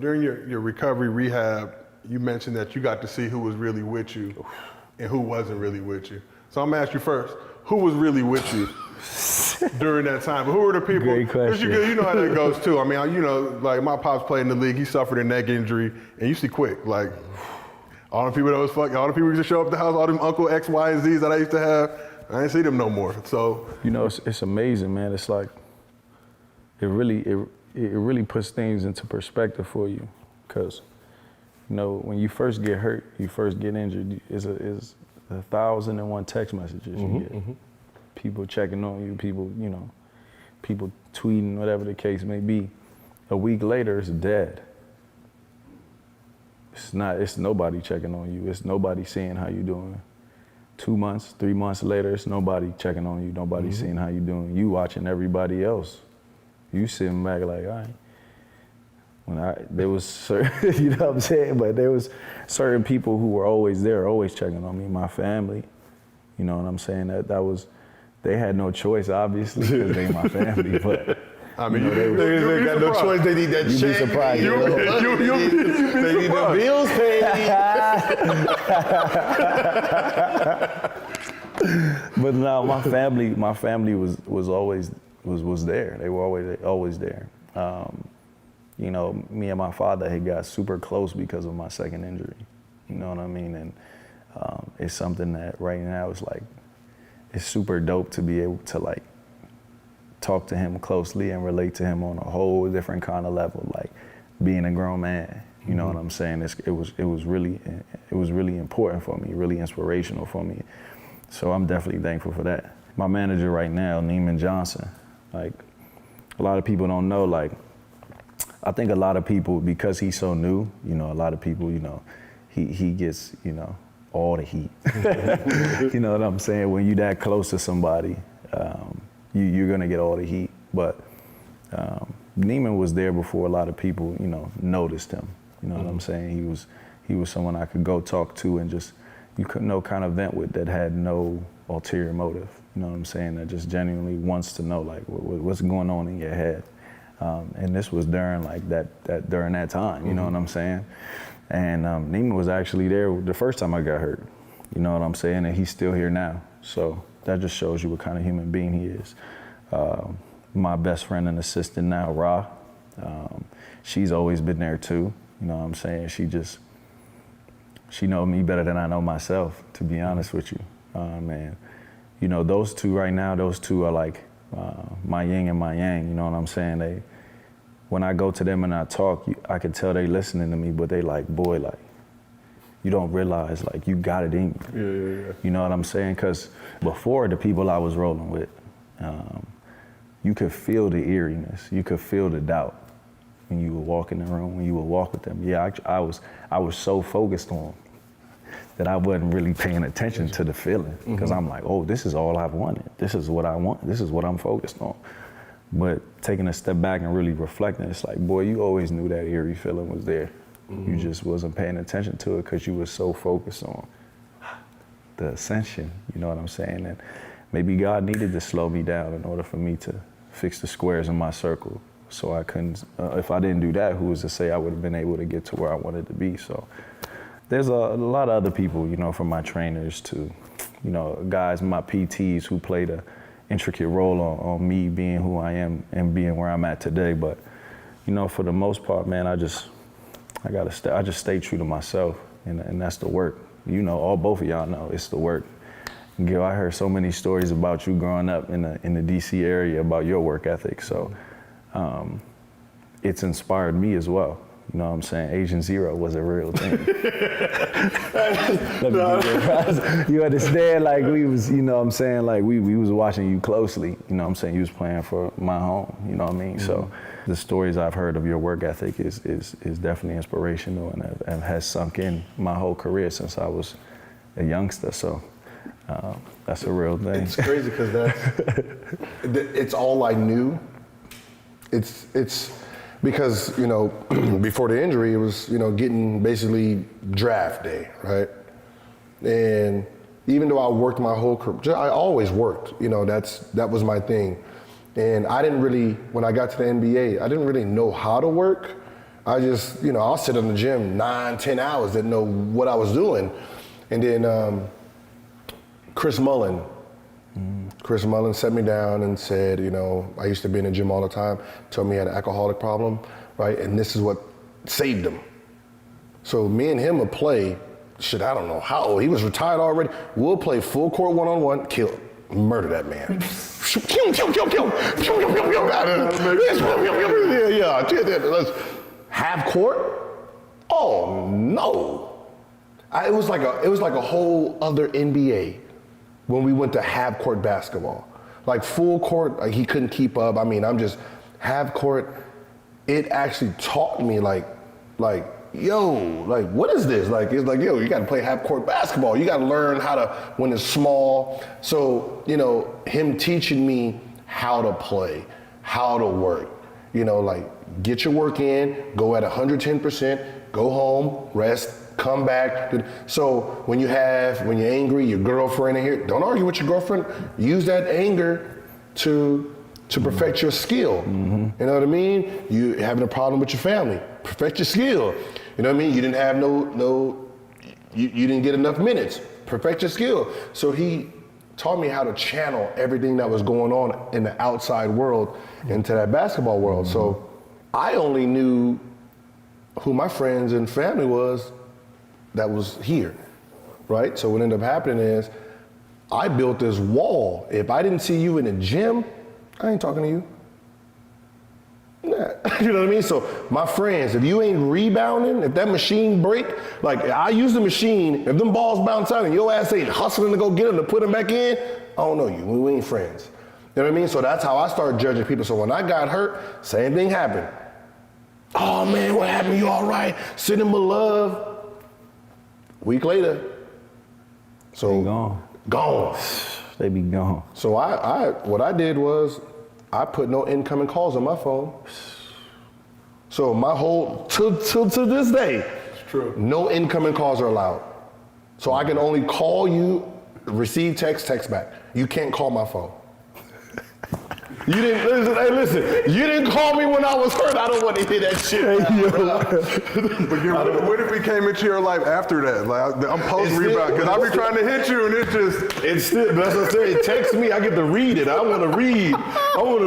During your recovery rehab, you mentioned that you got to see who was really with you and who wasn't really with you. So I'm gonna ask you first, who was really with you during that time? But who were the people? Great question. You know how that goes too. I mean, you know, like my pops played in the league, he suffered a neck injury, and you see quick, like all the people that was fucking, all the people who used to show up at the house, all them Uncle X, Y, and Z's that I used to have, I ain't see them no more. So you know, it's amazing, man. It's like it really puts things into perspective for you, because you know when you first get hurt, you first get injured, is 1,001 text messages you get. People checking on you, people tweeting, whatever the case may be. A week later, it's dead. It's nobody checking on you. It's nobody seeing how you doing. 2 months, 3 months later, it's nobody checking on you. Nobody seeing how you doing. You watching everybody else. You sitting back like, all right. There was certain, you know what I'm saying? But there was certain people who were always there, always checking on me. My family, you know what I'm saying? They had no choice, obviously, because they my family. But I mean, they got no choice. They need that you'd check. be surprised. They need the bills paid. But no, my family was always there. They were always there. You know, me and my father had got super close because of my second injury. You know what I mean? And it's something that right now is like, it's super dope to be able to like talk to him closely and relate to him on a whole different kind of level, like being a grown man. You know what I'm saying? It was really important for me, really inspirational for me. So I'm definitely thankful for that. My manager right now, Neiman Johnson, like a lot of people don't know, like I think a lot of people, because he's so new, you know, a lot of people, you know, he gets, you know, all the heat. You know what I'm saying? When you that close to somebody, you're gonna get all the heat. But Neiman was there before a lot of people, you know, noticed him. You know what I'm saying? He was someone I could go talk to and just, you could know, kind of vent with, that had no ulterior motive. You know what I'm saying? That just genuinely wants to know like what's going on in your head. And this was during like during that time. You know what I'm saying? And Neiman was actually there the first time I got hurt. You know what I'm saying? And he's still here now. So that just shows you what kind of human being he is. My best friend and assistant now, Ra, she's always been there too. You know what I'm saying? She know me better than I know myself, to be honest with you. And you know, those two right now, those two are like my yin and my yang, you know what I'm saying? When I go to them and I talk, I can tell they listening to me, but they like, boy, like, you don't realize, like, you got it in you. Yeah. You know what I'm saying? Because before, the people I was rolling with, you could feel the eeriness, you could feel the doubt when you would walk in the room, when you would walk with them. Yeah, I was so focused on that I wasn't really paying attention to the feeling, because I'm like, oh, this is all I've wanted. This is what I want. This is what I'm focused on. But taking a step back and really reflecting, it's like, boy, you always knew that eerie feeling was there. You just wasn't paying attention to it because you were so focused on the ascension, you know what I'm saying? And maybe God needed to slow me down in order for me to fix the squares in my circle. So I couldn't, if I didn't do that, who was to say I would have been able to get to where I wanted to be? So there's a lot of other people, you know, from my trainers to, you know, guys, my PTs who played a intricate role on me being who I am and being where I'm at today. But, you know, for the most part, man, I just stay true to myself, and that's the work. You know, both of y'all know it's the work. Gil, I heard so many stories about you growing up in the DC area about your work ethic. So it's inspired me as well. You know what I'm saying? Agent Zero was a real thing. You understand? Like we was, you know what I'm saying? Like we was watching you closely. You know what I'm saying? You was playing for my home. You know what I mean? So the stories I've heard of your work ethic is definitely inspirational, and has sunk in my whole career since I was a youngster. So that's a real thing. It's crazy because it's all I knew. It's because, you know, before the injury, it was, you know, getting basically draft day, right? And even though I worked my whole career, I always worked, you know, that was my thing. And I didn't really, when I got to the NBA, I didn't really know how to work, I just, I'll sit in the gym 9, 10 hours, didn't know what I was doing. And then Chris Mullin sat me down and said, I used to be in the gym all the time, told me he had an alcoholic problem, right? And this is what saved him. So me and him would play, I don't know how old, he was retired already. We'll play full court one-on-one, murder that man. Let's half court? Oh no. It was like a whole other NBA when we went to half court basketball. Like full court, like he couldn't keep up. I mean, I'm just half court. It actually taught me what is this? It's like, you got to play half court basketball. You got to learn how to, when it's small. So, him teaching me how to play, how to work, get your work in, go at 110%, go home, rest, come back. So when you're angry, your girlfriend in here, don't argue with your girlfriend. Use that anger to perfect your skill. You know what I mean? You having a problem with your family, perfect your skill. You know what I mean? You didn't have you didn't get enough minutes, perfect your skill. So he taught me how to channel everything that was going on in the outside world into that basketball world. So I only knew who my friends and family was that was here, right? So what ended up happening is I built this wall. If I didn't see you in the gym, I ain't talking to you. Nah. You know what I mean? So my friends, if you ain't rebounding, if that machine break, like I use the machine, if them balls bounce out and your ass ain't hustling to go get them to put them back in, I don't know you, we ain't friends. You know what I mean? So that's how I started judging people. So when I got hurt, same thing happened. Oh man, what happened? You all right? Send him a love. Week later. So they gone. They be gone. So what I did was I put no incoming calls on my phone. So my whole, till this day, it's true. No incoming calls are allowed. So I can only call you, receive text back. You can't call my phone. You didn't, listen, you didn't call me when I was hurt. I don't want to hear that shit. But what if we came into your life after that? Like I'm post rebound because I'll be trying to hit you and it's still, that's what I'm saying. Text me, I get to read it. I want to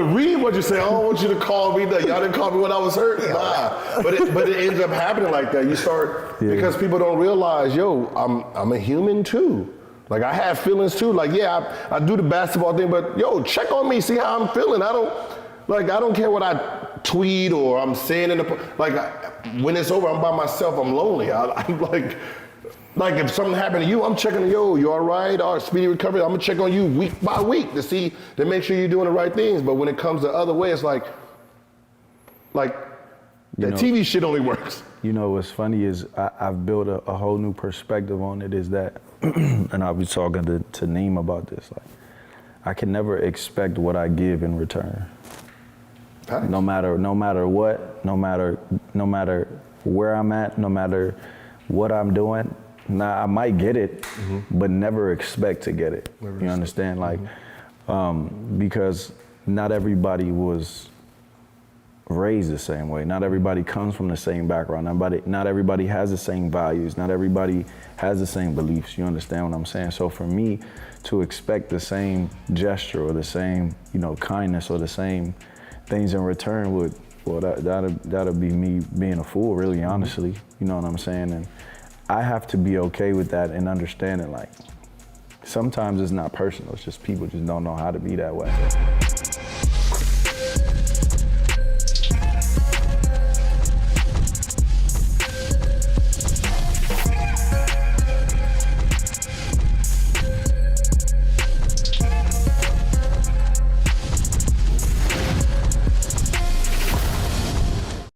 read what you say. I don't want you to call me that. Y'all didn't call me when I was hurt. Nah. But it ends up happening like that. You start, because people don't realize, I'm a human too. Like I have feelings too. Like I do the basketball thing, but check on me, see how I'm feeling. I don't care what I tweet or I'm saying when it's over, I'm by myself. I'm lonely. I'm like if something happened to you, I'm checking on you all right? All right, speedy recovery. I'm gonna check on you week by week to make sure you're doing the right things. But when it comes the other way, it's like that TV shit only works. What's funny is I've built a whole new perspective on it is that, and I'll be talking to Neem about this, like, I can never expect what I give in return. Thanks. No matter what, no matter where I'm at, no matter what I'm doing. Now I might get it, but never expect to get it. You understand? Like, because not everybody was raised the same way. Not everybody comes from the same background. Not everybody has the same values. Not everybody has the same beliefs. You understand what I'm saying? So for me to expect the same gesture or the same, kindness or the same things in return that'd be me being a fool, really, honestly. You know what I'm saying? And I have to be okay with that and understand it. Like, sometimes it's not personal. It's just people just don't know how to be that way.